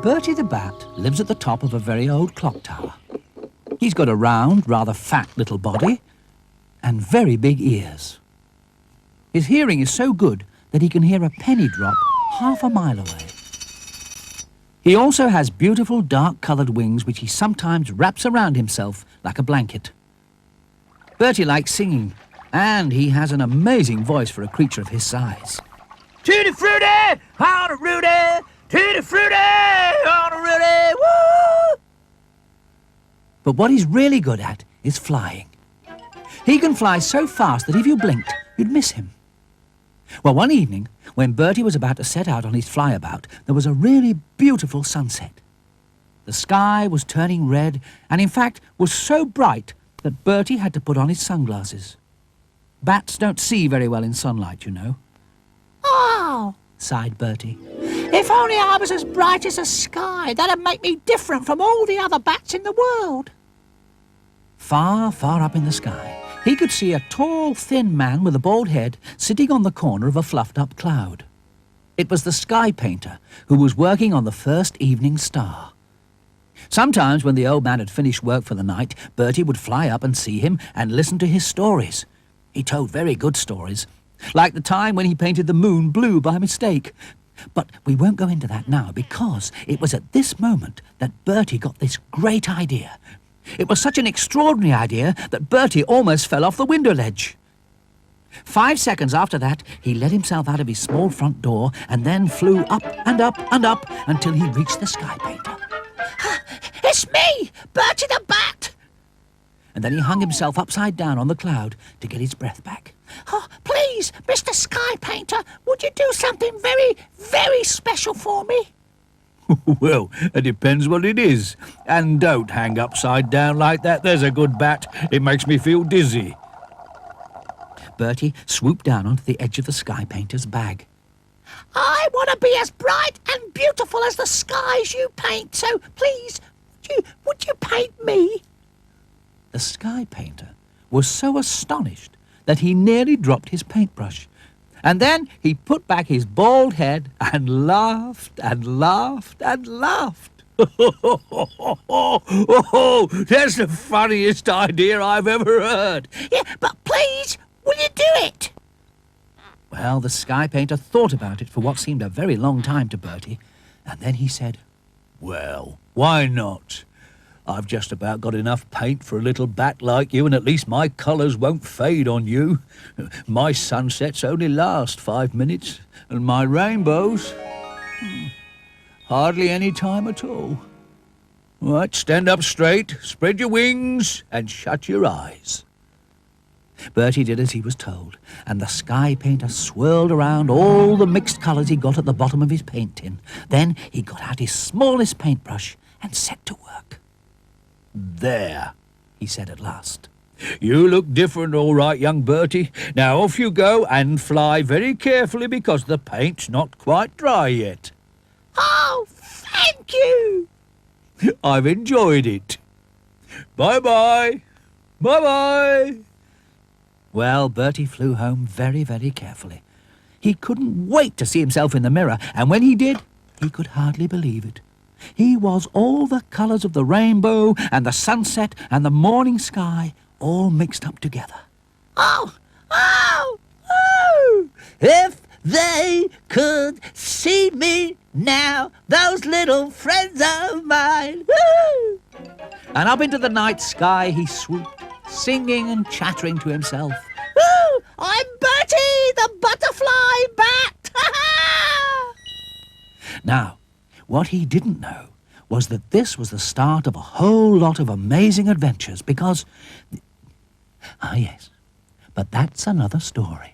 Bertie the Bat lives at the top of a very old clock tower. He's got a round, rather fat little body and very big ears. His hearing is so good that he can hear a penny drop half a mile away. He also has beautiful dark-coloured wings which he sometimes wraps around himself like a blanket. Bertie likes singing, and he has an amazing voice for a creature of his size. Tutti frutti, on a Rudy, tutti frutti, on a Rudy, woo! But what he's really good at is flying. He can fly so fast that if you blinked, you'd miss him. Well, one evening, when Bertie was about to set out on his flyabout, there was a really beautiful sunset. The sky was turning red, and in fact was so bright that Bertie had to put on his sunglasses. Bats don't see very well in sunlight, you know. Oh, Sighed Bertie. if only I was as bright as the sky. That'd make me different from all the other bats in the world. Far, far up in the sky, he could see a tall, thin man with a bald head sitting on the corner of a fluffed-up cloud. It was the sky painter who was working on the first evening star. Sometimes when the old man had finished work for the night, Bertie would fly up and see him and listen to his stories. He told very good stories, like the time when he painted the moon blue by mistake. But we won't go into that now, because it was at this moment that Bertie got this great idea. It was such an extraordinary idea that Bertie almost fell off the window ledge. 5 seconds after that, he let himself out of his small front door and then flew up and up and up until he reached the sky painter. It's me, Bertie the Bat. And then he hung himself upside down on the cloud to get his breath back. Oh, please, Mr. Sky Painter, would you do something very, very special for me? Well, it depends what it is. And don't hang upside down like that, there's a good bat. It makes me feel dizzy. Bertie swooped down onto the edge of the sky painter's bag. I want to be as bright and beautiful as the skies you paint, so please, would you paint me? The sky painter was so astonished that he nearly dropped his paintbrush. And then he put back his bald head and laughed and laughed and laughed. Oh, that's the funniest idea I've ever heard. Yeah, but please, will you do it? Well, the sky painter thought about it for what seemed a very long time to Bertie, and then he said, Well, why not? I've just about got enough paint for a little bat like you, and at least my colours won't fade on you. My sunsets only last 5 minutes, and my rainbows, hardly any time at all. Right, stand up straight, spread your wings, and shut your eyes. Bertie did as he was told, and the sky painter swirled around all the mixed colours he got at the bottom of his paint tin. Then he got out his smallest paintbrush and set to work. There, he said at last. You look different, all right, young Bertie. Now off you go and fly very carefully because the paint's not quite dry yet. Oh, thank you. I've enjoyed it. Bye-bye. Bye-bye. Well, Bertie flew home very, very carefully. He couldn't wait to see himself in the mirror, and when he did, he could hardly believe it. He was all the colours of the rainbow and the sunset and the morning sky all mixed up together. Oh, if they could see me now, those little friends of mine. Woo! And up into the night sky he swooped, singing and chattering to himself. Woo! I'm Bertie the Butterfly Bat. Now, what he didn't know was that this was the start of a whole lot of amazing adventures because... Ah, yes, but that's another story.